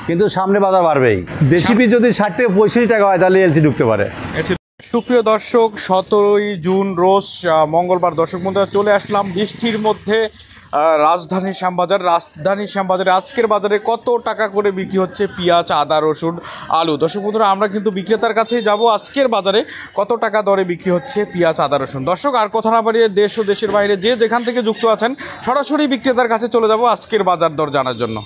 কিন্তু সামনে বাজার বাড়বেই। দেশি পিস যদি 60 থেকে 65 টাকা হয় তাহলে এলসি ঢুকতে পারে। সুপ্রিয় দর্শক, 17ই জুন রোজ মঙ্গলবার দর্শক বন্ধুরা চলে আসলাম বৃষ্টির মধ্যে রাজধানী শ্যামবাজারে আজকের বাজারে কত টাকা করে বিক্রি হচ্ছে পেঁয়াজ, আদা, রসুন, আলু। দর্শক বন্ধুরা আমরা কিন্তু বিক্রেতার কাছেই যাব আজকের বাজারে কত টাকা দরে বিক্রি হচ্ছে পেঁয়াজ, আদা, রসুন। দর্শক আর কথা না বাড়িয়ে দেশ ও দেশের বাইরে যে যেখান থেকে যুক্ত আছেন সরাসরি বিক্রেতার কাছে চলে যাব আজকের বাজার দর জানার জন্য।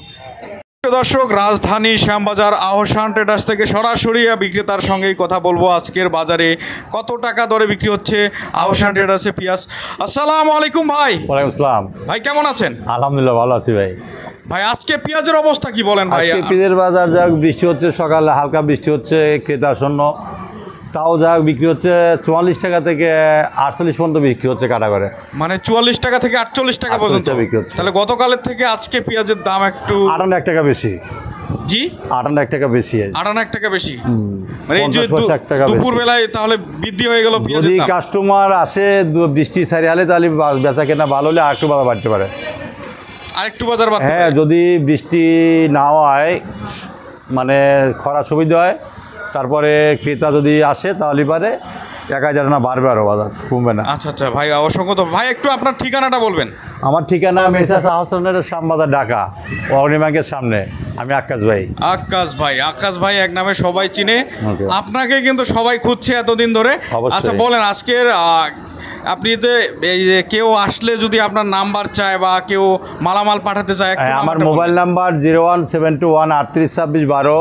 দর্শক, রাজধানী শ্যামবাজার আহসান ট্রেডার্স থেকে সরাসরি বিক্রেতার সঙ্গেই কথা বলবো আজকের বাজারে কত টাকা দরে বিক্রি হচ্ছে আহসান ট্রেডার্সে পেঁয়াজ। আসসালামু আলাইকুম ভাই। ওয়ালাইকুম আসসালাম ভাই, কেমন আছেন? আলহামদুলিল্লাহ ভালো আছি ভাই। ভাই আজকে পেঁয়াজের অবস্থা কি বলেন ভাই? আজকে পেঁয়াজের বাজার যাক বৃষ্টি হচ্ছে, সকালে হালকা বৃষ্টি হচ্ছে, ক্রেতা শূন্য, তাও যাক বিক্রি হচ্ছে 44 টাকা থেকে 48 পর্যন্ত বিক্রি হচ্ছে কাটা করে। মানে 44 টাকা থেকে 48 টাকা পর্যন্ত বিক্রি হচ্ছে। তাহলে গতকালের থেকে আজকে পেঁয়াজের দাম একটু 58 টাকা বেশি। জি, 58 টাকা বেশি। 58 টাকা বেশি, মানে এই যে দুপুর বেলায় তাহলে বৃদ্ধি হয়ে গেল পেঁয়াজের দাম। যদি কাস্টমার আসে বৃষ্টি ছাড়িয়ে হলে তাহলে বেচা কেনা ভালো হলে আরেকটু বাজার বাড়তে পারে, আরেকটু বাজার বাড়তে পারে। হ্যাঁ, যদি বৃষ্টি না হয়, মানে খরা সুবিধা হয়, তারপরে ক্রেতা যদি আসে তাহলে পারে 1000 না বাড়বে, আরও বাজার কমবে না। আচ্ছা আচ্ছা ভাই, অসংখ্য তো ভাই, একটু আপনার ঠিকানাটা বলবেন। আমার ঠিকানা মেসার্স আহসানের শ্যামবাজার, ঢাকা, অগ্রণী ব্যাংকের সামনে। আমি আকাশ ভাই। আকাশ ভাই এক নামে সবাই চিনে, আপনাকে কিন্তু সবাই খুঁজছে এতদিন ধরে। আচ্ছা বলেন, আজকের আপনি যে এই যে কেউ আসলে যদি আপনার নাম্বার চায় বা কেউ মালামাল পাঠাতে চায়, আমার মোবাইল নাম্বার 01721382612,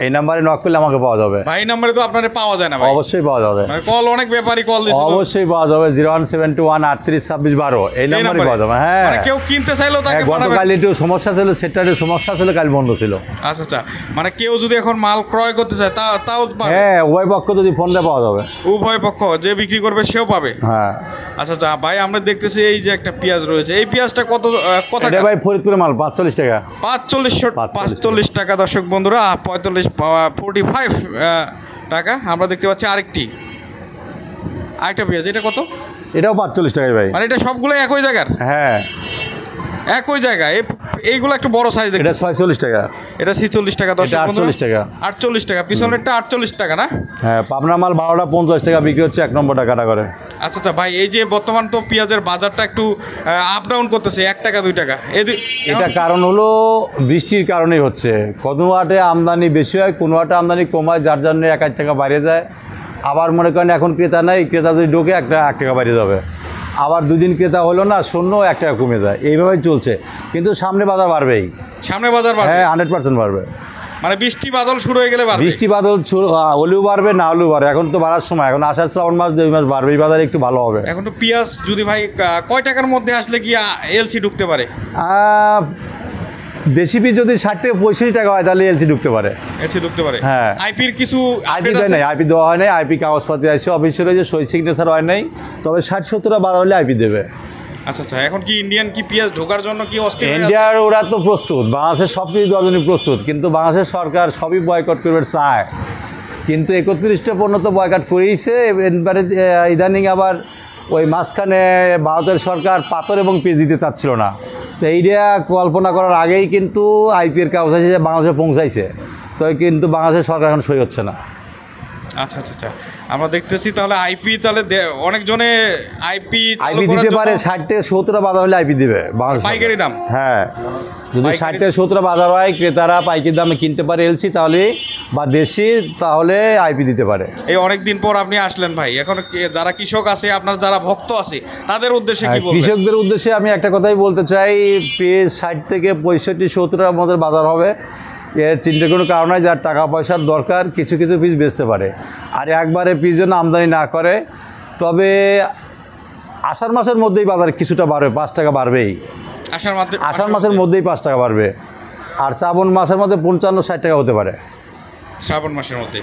এই নাম্বারে নক করলে আমাকে পাওয়া যাবে। ভাই নাম্বারে তো আপনারে পাওয়া যায় না ভাই? অবশ্যই পাওয়া যাবে, মানে কল অনেক ব্যাপারই কল দিছে, অবশ্যই পাওয়া যাবে। 01721382612 এই নাম্বারে পাওয়া যাবে। হ্যাঁ, মানে কেউ কিনতে চাইলেও তাকে গতকাল একটু সমস্যা ছিল, সেটারও সমস্যা ছিল, কাল বন্ধ ছিল। আচ্ছা আচ্ছা, মানে কেউ যদি এখন মাল ক্রয় করতে চায় তাও হ্যাঁ, উভয় পক্ষ যদি ফোনটা পাওয়া যাবে, উভয় পক্ষ যে বিক্রি করবে সেও পাবে। হ্যাঁ। আচ্ছা আচ্ছা ভাই, আমরা দেখতেছি এই যে একটা পেঁয়াজ রয়েছে, এই পেঁয়াজটা কত এটা ভাই? ফরিদপুরের মাল 45 টাকা। 45 টাকা দর্শক বন্ধুরা, 45 টাকা। আমরা দেখতে পাচ্ছি আরেকটা পেঁয়াজ, এটা কত? এটাও 45 টাকায় ভাই। মানে এটা সবগুলো একই জায়গার? হ্যাঁ, একই জায়গায়। এইগুলো একটু বড় সাইজ, এটা 46 টাকা, এটা 46 টাকা, 48 টাকা, 48 টাকা, পিছনেরটা 48 টাকা না? হ্যাঁ, পাবনা মাল 12টা 50 টাকা বিক্রি হচ্ছে, 1 নম্বর টাকাটা করে। আচ্ছা আচ্ছা ভাই, এই যে বর্তমান তো পেঁয়াজের বাজারটা একটু আপ ডাউন করতেছে, 1 টাকা 2 টাকা, এটা কারণ হলো বৃষ্টির কারণেই হচ্ছে। কোনো হাটে আমদানি বেশি হয়, কোনো হাটে আমদানি কমায়, যার জন্য 1 টাকা বাইরে যায়। আবার মনে করেন এখন ক্রেতা নাই, ক্রেতা যদি ঢোকে 1 টাকা বাইরে যাবে, আবার 2 দিন ক্রেতা হলো না, শূন্য 1 টাকা কমে যায়, এইভাবেই চলছে। কিন্তু সামনে বাজার বাড়বেই, সামনে বাজার বাড়বে। হ্যাঁ, 100% বাড়বে। মানে বৃষ্টি বাদল শুরু হয়ে গেলে বাড়বে, বৃষ্টি বাদল হলেও বাড়বে, না হলেও বাড়বে। এখন তো বাড়ার সময়, এখন আষাঢ় শ্রাবণ মাস 2 মাস বাড়বে, এই বাজারে একটু ভালো হবে। এখন তো পেঁয়াজ যদি ভাই কয় টাকার মধ্যে আসলে কি এলসি ঢুকতে পারে? দেশি পিস যদি 60 থেকে 65 টাকা হয় তাহলে এলসি ঢুকতে পারে। এলসি ঢুকতে পারে, হ্যাঁ। আইপির কিছু আইপি দেয় নাই, আইপি দেওয়া হয় নাই, আইপি কাগজপাতি আসছে অফিসে রয়েছে, সই সিগনেচার হয় নাই, তবে 60-70 বাজার হলে আইপি দেবে। আচ্ছা আচ্ছা, এখন কি ইন্ডিয়ান কি পেঁয়াজ ঢোকার জন্য কি অস্থির? ইন্ডিয়ার ওরা তো প্রস্তুত, বাংলাদেশের সব কিছু দেওয়ার জন্য প্রস্তুত, কিন্তু বাংলাদেশের সরকার সবই বয়কট করবে চায়, কিন্তু 31টা পণ্য তো বয়কট করেইছে। এবারে ইদানিং আবার ওই মাঝখানে ভারতের সরকার পাথর এবং পেঁয়াজ দিতে চাচ্ছিল না, তো এইটা কল্পনা করার আগেই কিন্তু আইপিএর কাগজ আছে বাংলাদেশে পৌঁছাইছে, তো কিন্তু বাংলাদেশের সরকার এখন সই হচ্ছে না। আচ্ছা আচ্ছা আচ্ছা, আমরা দেখতেছি তাহলে আইপি, তাহলে অনেকজনে আইপি দিতে পারে। 60 থেকে 70 বাজার হলে আইপি দেবে পাইকারি দাম। হ্যাঁ, যদি 60 থেকে 70 বাজার হয়, ক্রেতারা পাইকারি দামে কিনতে পারে এলসি, তাহলে বা দেশি, তাহলে আইপি দিতে পারে। এই অনেকদিন পর আপনি আসলেন ভাই, এখন যারা কৃষক আছে, আপনার যারা ভক্ত আছে, তাদের উদ্দেশ্যে কি বলবেন? কৃষকদের উদ্দেশ্যে আমি একটা কথাই বলতে চাই, পেঁয়াজ 60 থেকে 65-70 মধ্যে বাজার হবে, এর চিন্তার কোনো কারণ নাই। যার টাকা পয়সার দরকার কিছু কিছু পিস বেচতে পারে, আর একবারে পিস যেন আমদানি না করে। তবে আষাঢ় মাসের মধ্যেই বাজার কিছুটা বাড়বে, 5 টাকা বাড়বেই। আষাঢ় মাসের মধ্যেই 5 টাকা বাড়বে, আর শ্রাবণ মাসের মধ্যে 55-60 টাকা হতে পারে, শ্রাবণ মাসের মধ্যে।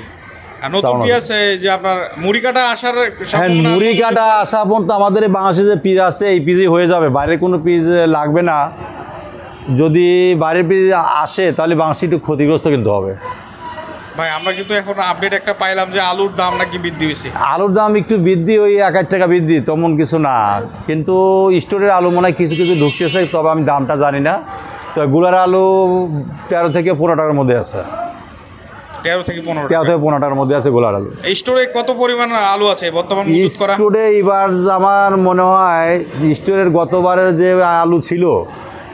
আর নতুন পেঁয়াজ যে আপনার মুড়ি কাটা আসার, হ্যাঁ, মুড়ি কাটা আসা পর্যন্ত আমাদের বাংলাদেশে যে পিস আছে এই পিসই হয়ে যাবে, বাইরের কোনো পিস লাগবে না। যদি বাইরের পিস আসে তাহলে বাংলাদেশ একটু ক্ষতিগ্রস্ত কিন্তু হবে। ভাই আমরা কিন্তু এখন আপডেট একটা পাইলাম যে আলুর দাম নাকি বৃদ্ধি হয়েছে। আলুর দাম একটু বৃদ্ধি, ওই 1 টাকা বৃদ্ধি, তেমন কিছু না, কিন্তু স্টোরের আলু মনে হয় কিছু কিছু ঢুকতেছে, তবে আমি দামটা জানি না। তো গুলার আলু 13 থেকে 15 টাকার মধ্যে আছে, 13 থেকে 15 13 থেকে 15 টাকার মধ্যে আছে গোলার আলু। এই স্টোরে কত পরিমাণ আলু আছে বর্তমান মজুত করা? স্টোরে এবার আমার মনে হয় স্টোরের গতবারের যে আলু ছিল,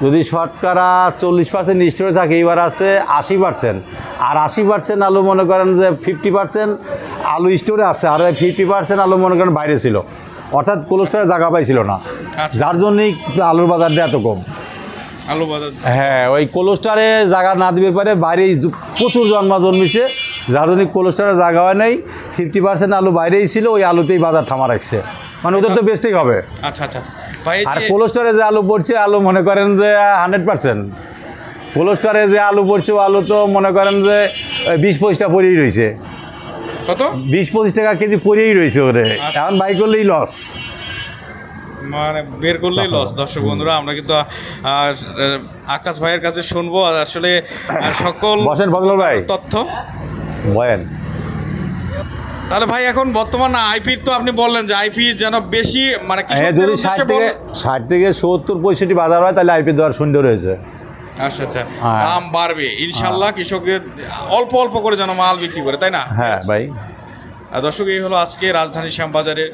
যদি শতকরা 40% স্টোরে থাকে, এবার আছে 80%। আর 80% আলু মনে করেন যে 50% আলু স্টোরে আছে, আর 50% আলু মনে করেন বাইরে ছিল, অর্থাৎ কোল্ড স্টোরে জায়গা পাইছিল না, আচ্ছা। যার জন্যই আলুর বাজারটা এত কম। আলু বাজার হ্যাঁ, ওই কোল্ড স্টোরে জায়গা না দিতে পারে, বাইরেই প্রচুর জন্মিছে, যার জন্য কোল্ড স্টোরে জায়গা হয় নাই, 50% আলু বাইরেই ছিল, ওই আলুতেই বাজার থামা রাখছে, মানে ওদের তো বেচতেই হবে। আচ্ছা আচ্ছা ভাই, আর কোল্ড স্টোরে যে আলু পড়ছে, আলু মনে করেন যে 100%। কোল্ড স্টোরে যে আলু পড়ছে, ও আলু তো মনে করেন যে 20-25 টাকা পড়েই রয়েছে, কত 20-25 টাকা কেজি পড়েই রয়েছে ওরে, এখন বাই করলেই লস, মানে বের করলেই লস। দর্শক বন্ধুরা, আমরা কিন্তু আকাশ ভাইয়ের কাছে শুনবো আসলে সকল বসেন ফজল ভাই, তথ্য বলেন। তাহলে ভাই এখন বর্তমান আইপির তো আপনি বললেন যে আইপি যেন বেশি মানে হ্যাঁ, যদি 60 থেকে 70-65 বাজার হয়, তাহলে আইপি দেওয়ার সুন্দর হয়েছে। আচ্ছা আচ্ছা, হ্যাঁ। দাম বাড়বে ইনশাল্লাহ, কৃষকের অল্প অল্প করে যেন মাল বিক্রি করে, তাই না? হ্যাঁ ভাই। দর্শক, এই হলো আজকে রাজধানী শ্যামবাজারের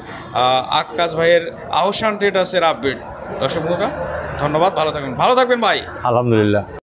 আকাশ ভাইয়ের আহসান ট্রেডার্সের আপডেট। দর্শক বন্ধুরা, ধন্যবাদ, ভালো থাকবেন ভাই। আলহামদুলিল্লাহ।